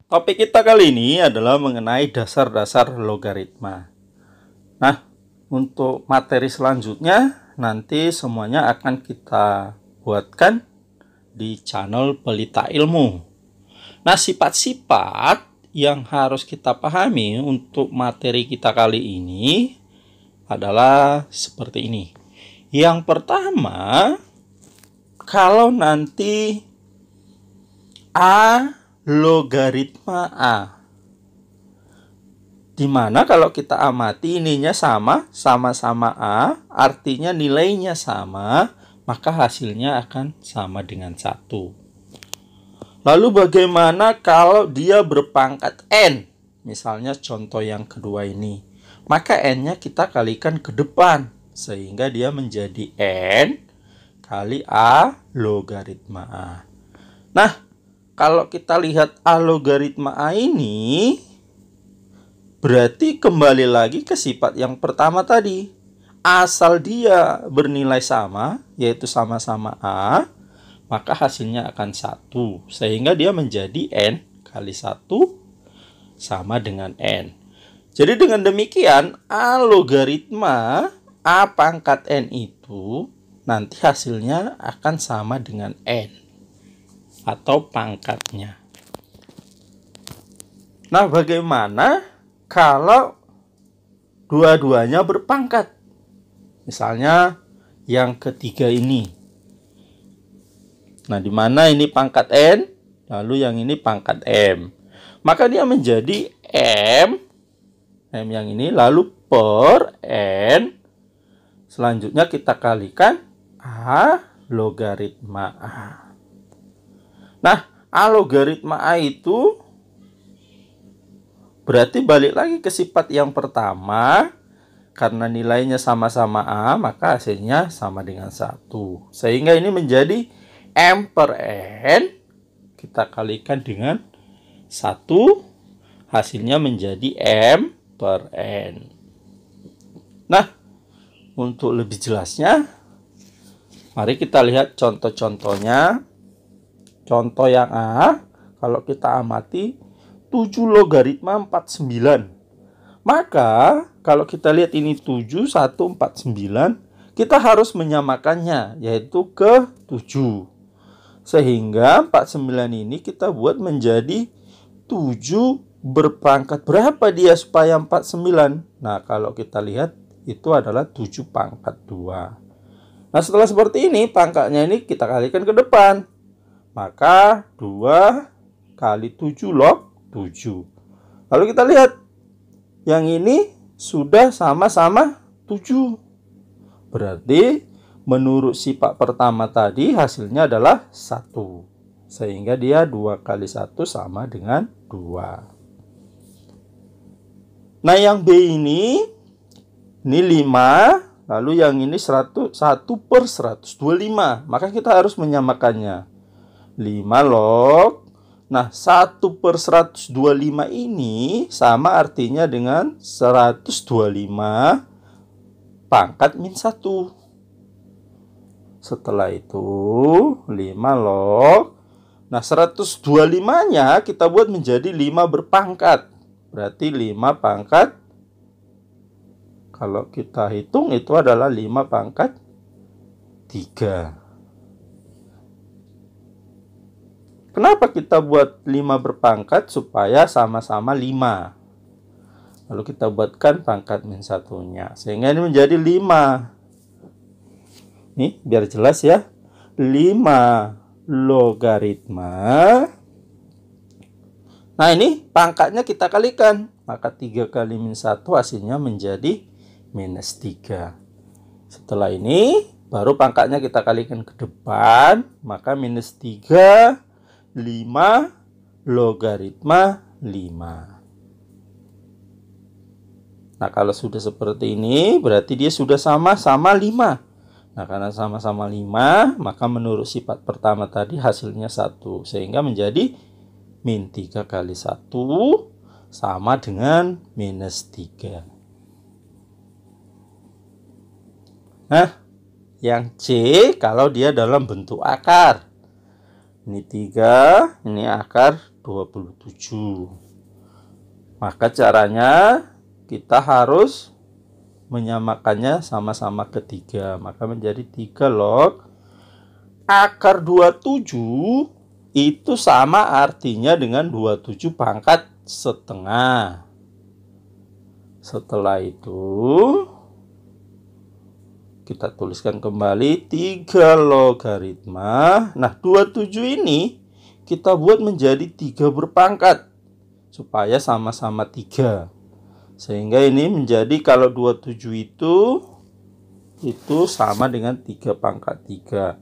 Topik kita kali ini adalah mengenai dasar-dasar logaritma. Nah, untuk materi selanjutnya nanti semuanya akan kita buatkan di channel Pelita Ilmu. Nah, sifat-sifat yang harus kita pahami untuk materi kita kali ini adalah seperti ini. Yang pertama, kalau nanti A logaritma A, dimana kalau kita amati ininya sama-sama A, artinya nilainya sama, maka hasilnya akan sama dengan 1. Lalu bagaimana kalau dia berpangkat N? Misalnya contoh yang kedua ini. Maka N-nya kita kalikan ke depan, sehingga dia menjadi N kali A logaritma A. Nah, kalau kita lihat A logaritma A ini, berarti kembali lagi ke sifat yang pertama tadi. Asal dia bernilai sama, yaitu sama-sama A, maka hasilnya akan 1. Sehingga dia menjadi N kali 1 sama dengan N. Jadi dengan demikian, A logaritma A pangkat N itu nanti hasilnya akan sama dengan N atau pangkatnya. Nah, bagaimana kalau dua-duanya berpangkat? Misalnya yang ketiga ini. Nah, di mana ini pangkat N, lalu yang ini pangkat M. Maka dia menjadi M yang ini, lalu per N. Selanjutnya kita kalikan A logaritma A. Nah, A logaritma A itu berarti balik lagi ke sifat yang pertama. Karena nilainya sama-sama A, maka hasilnya sama dengan 1. Sehingga ini menjadi M per N. Kita kalikan dengan 1. Hasilnya menjadi M per N. Nah, untuk lebih jelasnya, mari kita lihat contoh-contohnya. Contoh yang A, kalau kita amati 7 logaritma 49. Maka kalau kita lihat ini 7, 1, 4, 9, kita harus menyamakannya, yaitu ke 7. Sehingga 49 ini kita buat menjadi 7 berpangkat berapa dia supaya 49? Nah, kalau kita lihat itu adalah 7 pangkat 2. Nah, setelah seperti ini, pangkatnya ini kita kalikan ke depan. Maka 2 kali 7 log 7. Lalu kita lihat, yang ini sudah sama-sama 7. Berarti menurut sifat pertama tadi hasilnya adalah 1. Sehingga dia 2 kali 1 sama dengan 2. Nah, yang B ini 5. Lalu yang ini 1 per 125. Maka kita harus menyamakannya. 5 log. Nah, 1 per 125 ini sama artinya dengan 125 pangkat min 1. Setelah itu 5 log. Nah, 125-nya kita buat menjadi 5 berpangkat. Berarti 5 pangkat. Kalau kita hitung itu adalah 5 pangkat 3. Kenapa kita buat 5 berpangkat? Supaya sama-sama 5. Lalu kita buatkan pangkat min 1-nya. Sehingga ini menjadi 5. Nih, biar jelas ya. 5 logaritma. Nah, ini pangkatnya kita kalikan. Maka 3 kali min 1 hasilnya menjadi minus 3. Setelah ini, baru pangkatnya kita kalikan ke depan. Maka minus 3. 5 logaritma 5. Nah, kalau sudah seperti ini, berarti dia sudah sama-sama 5. Nah, karena sama-sama 5, maka menurut sifat pertama tadi hasilnya 1. Sehingga menjadi min 3 kali 1 sama dengan minus 3. Nah, yang C kalau dia dalam bentuk akar. Ini 3, ini akar 27. Maka caranya kita harus menyamakannya sama-sama ke 3. Maka menjadi 3 log akar 27 itu sama artinya dengan 27 pangkat setengah. Setelah itu kita tuliskan kembali 3 logaritma. Nah, 27 ini kita buat menjadi 3 berpangkat supaya sama-sama 3. Sehingga ini menjadi kalau 27 itu sama dengan 3 pangkat 3.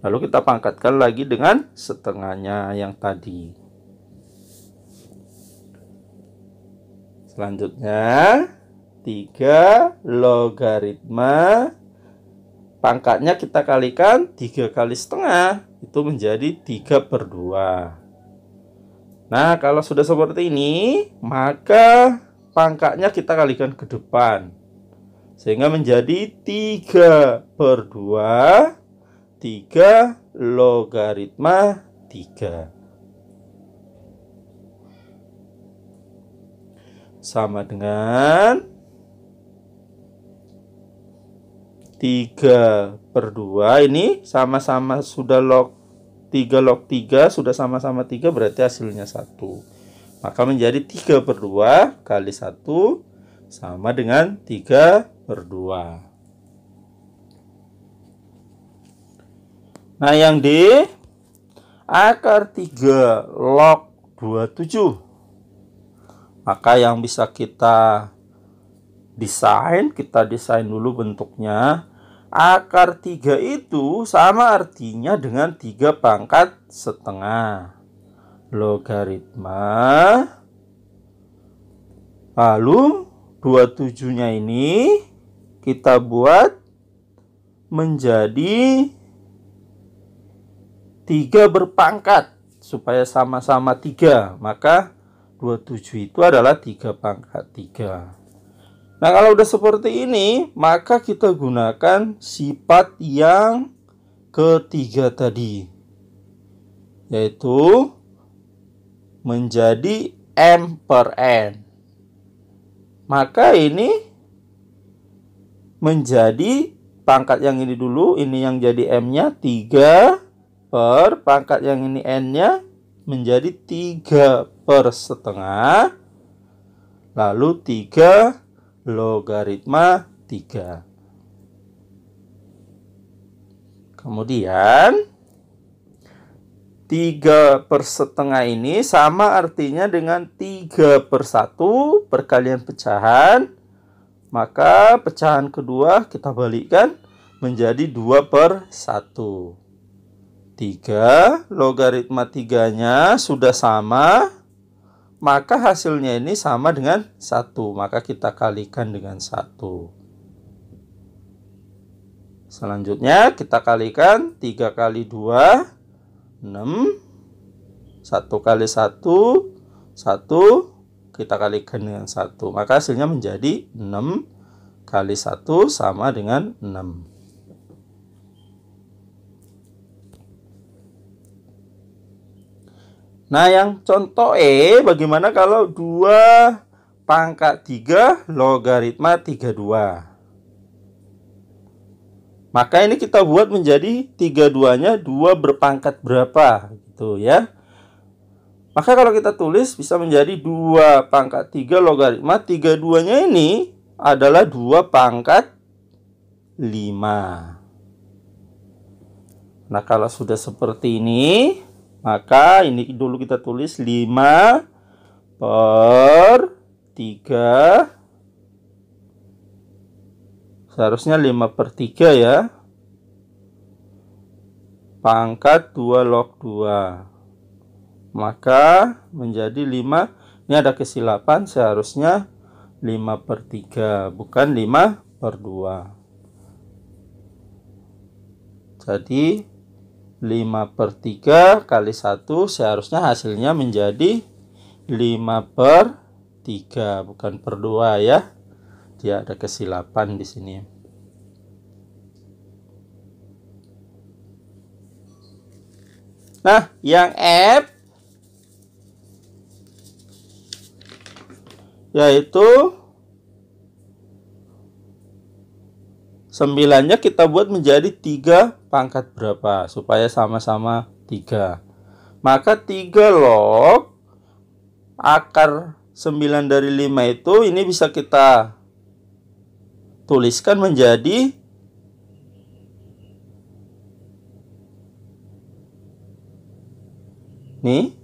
Lalu kita pangkatkan lagi dengan setengahnya yang tadi. Selanjutnya 3 logaritma pangkatnya kita kalikan 3 kali setengah, itu menjadi 3/2. Nah, kalau sudah seperti ini, maka pangkatnya kita kalikan ke depan. Sehingga menjadi 3/2, 3 logaritma 3. Sama dengan 3/2. Ini sama-sama sudah log 3 log 3 sudah sama-sama 3, berarti hasilnya 1. Maka menjadi 3/2 kali 1 sama dengan 3/2. Nah, yang D akar 3 log 27. Maka yang bisa kita desain dulu bentuknya. Akar 3 itu sama artinya dengan 3 pangkat setengah. Logaritma. Lalu 27-nya ini kita buat menjadi 3 berpangkat supaya sama-sama 3. Maka 27 itu adalah 3 pangkat 3. Nah, kalau udah seperti ini, maka kita gunakan sifat yang ketiga tadi, yaitu menjadi M per N. Maka ini menjadi pangkat yang ini dulu, ini yang jadi M-nya 3 per pangkat yang ini N-nya menjadi 3/setengah, lalu 3 logaritma 3. Kemudian 3/setengah ini sama artinya dengan 3/1 perkalian pecahan. Maka pecahan kedua kita balikkan menjadi 2/1. 3 logaritma 3-nya sudah sama, maka hasilnya ini sama dengan 1. Maka kita kalikan dengan 1. Selanjutnya kita kalikan 3 kali 2, 6. 1 kali 1, 1. Kita kalikan dengan 1. Maka hasilnya menjadi 6 kali 1 sama dengan 6. Nah, yang contoh E, bagaimana kalau 2 pangkat 3 logaritma 32? Maka ini kita buat menjadi 32-nya 2 berpangkat berapa, gitu ya. Maka kalau kita tulis bisa menjadi 2 pangkat 3 logaritma 32-nya ini adalah 2 pangkat 5. Nah, kalau sudah seperti ini, maka ini dulu kita tulis 5/3 seharusnya 5/3 ya, pangkat 2 log 2. Maka menjadi 5. Ini ada kesilapan, seharusnya 5/3 bukan 5/2. Jadi 5/3 kali 1 seharusnya hasilnya menjadi 5/3 bukan per 2 ya. Dia ada kesilapan di sini. Nah, yang F yaitu 9-nya kita buat menjadi 3 pangkat berapa supaya sama-sama 3. Maka 3 log akar 9 dari 5 itu ini bisa kita tuliskan menjadi nih,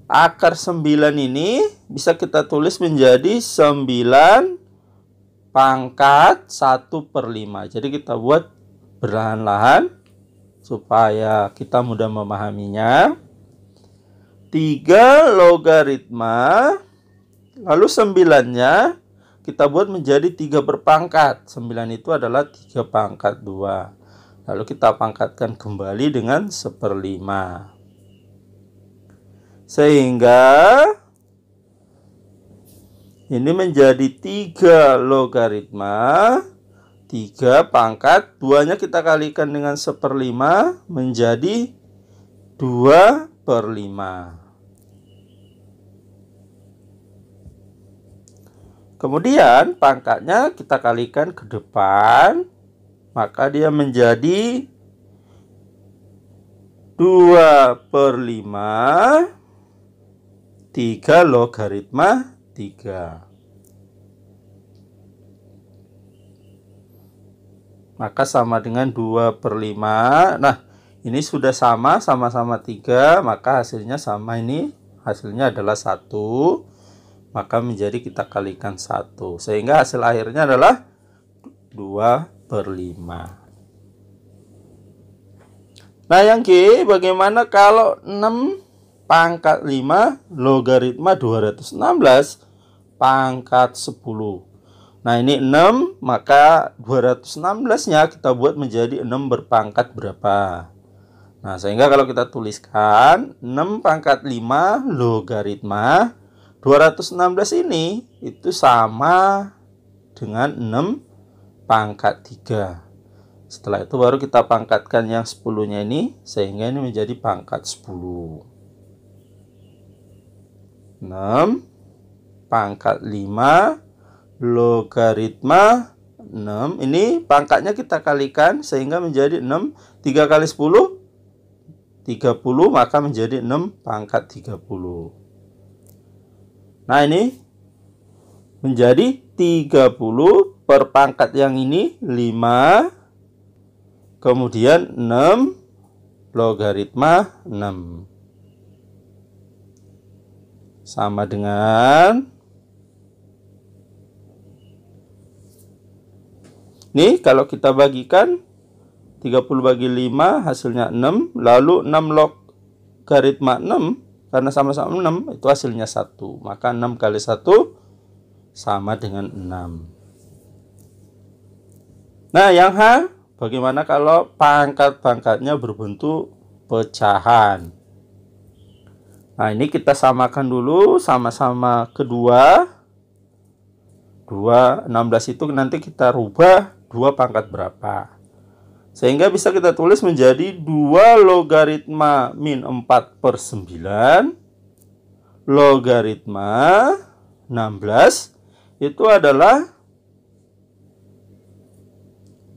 akar 9 ini bisa kita tulis menjadi 9 pangkat 1/5. Jadi kita buat perlahan-lahan supaya kita mudah memahaminya. 3 logaritma, lalu 9-nya kita buat menjadi 3 berpangkat. 9 itu adalah 3 pangkat 2. Lalu kita pangkatkan kembali dengan 1/5. Sehingga ini menjadi 3 logaritma 3 pangkat 2-nya kita kalikan dengan 1/5 menjadi 2/5. Kemudian pangkatnya kita kalikan ke depan, maka dia menjadi 2/5 3 logaritma 3. Maka sama dengan 2/5. Nah, ini sudah sama-sama 3, maka hasilnya sama ini. Hasilnya adalah 1. Maka menjadi kita kalikan 1. Sehingga hasil akhirnya adalah 2/5. Nah, yang G, bagaimana kalau 6 pangkat 5 logaritma 216 pangkat 10. Nah, ini 6, maka 216-nya kita buat menjadi 6 berpangkat berapa. Nah, sehingga kalau kita tuliskan 6 pangkat 5 logaritma 216 ini itu sama dengan 6 pangkat 3. Setelah itu baru kita pangkatkan yang 10-nya ini, sehingga ini menjadi pangkat 10. 6 pangkat 5 logaritma 6. Ini pangkatnya kita kalikan sehingga menjadi 6. 3 kali 10 30, maka menjadi 6 pangkat 30. Nah, ini menjadi 30 per pangkat yang ini 5, kemudian 6 logaritma 6. Sama dengan nih, kalau kita bagikan 30 bagi 5 hasilnya 6, lalu 6 logaritma 6 karena sama-sama 6 itu hasilnya 1. Maka 6 kali 1 sama dengan 6. Nah, yang H, bagaimana kalau pangkat-pangkatnya berbentuk pecahan? Nah, ini kita samakan dulu sama-sama kedua. 16 itu nanti kita rubah 2 pangkat berapa. Sehingga bisa kita tulis menjadi 2 logaritma min 4/9 logaritma 16 itu adalah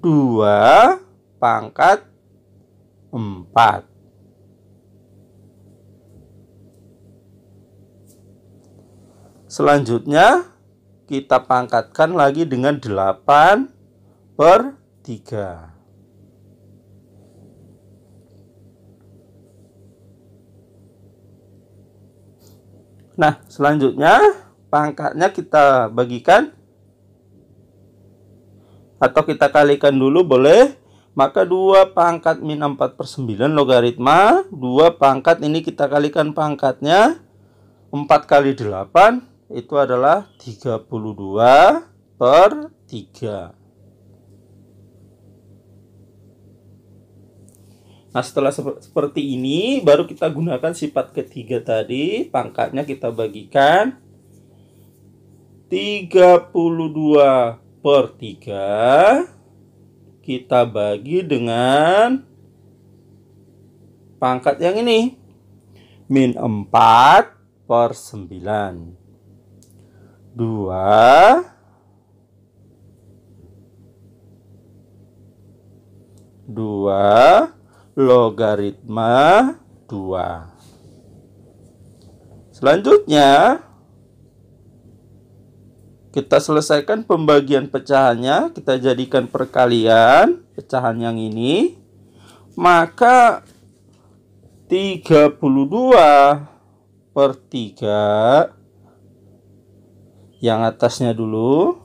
2 pangkat 4. Selanjutnya kita pangkatkan lagi dengan 8/3. Nah, selanjutnya pangkatnya kita bagikan atau kita kalikan dulu boleh. Maka 2 pangkat min 4/9 logaritma 2 pangkat ini kita kalikan pangkatnya 4 kali 8 itu adalah 32/3. Nah, setelah seperti ini baru kita gunakan sifat ketiga tadi. Pangkatnya kita bagikan 32/3 kita bagi dengan pangkat yang ini min 4/9. 2 logaritma 2. Selanjutnya kita selesaikan pembagian pecahannya, kita jadikan perkalian pecahan yang ini. Maka 32/3 yang atasnya dulu,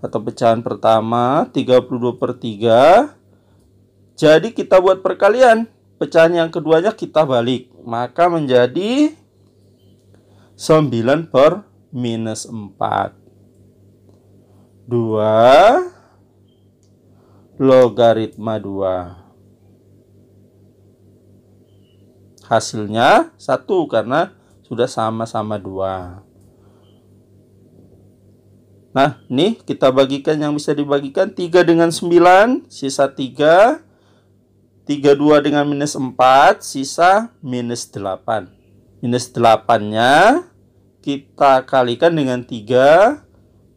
atau pecahan pertama 32/3. Jadi kita buat perkalian, pecahan yang keduanya kita balik, maka menjadi 9/-4. 2 logaritma 2. Hasilnya 1 karena sudah sama-sama 2. Nah, ini kita bagikan yang bisa dibagikan. 3 dengan 9, sisa 3. 32 dengan minus 4, sisa minus 8. Minus 8-nya kita kalikan dengan 3,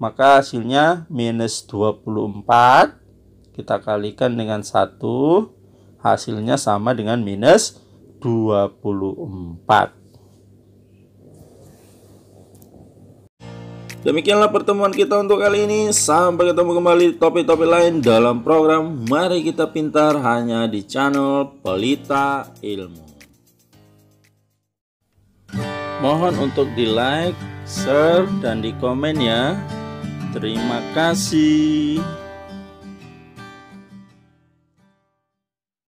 maka hasilnya minus 24. Kita kalikan dengan 1, hasilnya sama dengan minus 24. Demikianlah pertemuan kita untuk kali ini. Sampai ketemu kembali di topik-topik lain dalam program Mari Kita Pintar hanya di channel Pelita Ilmu. Mohon untuk di like, share, dan di komen ya. Terima kasih.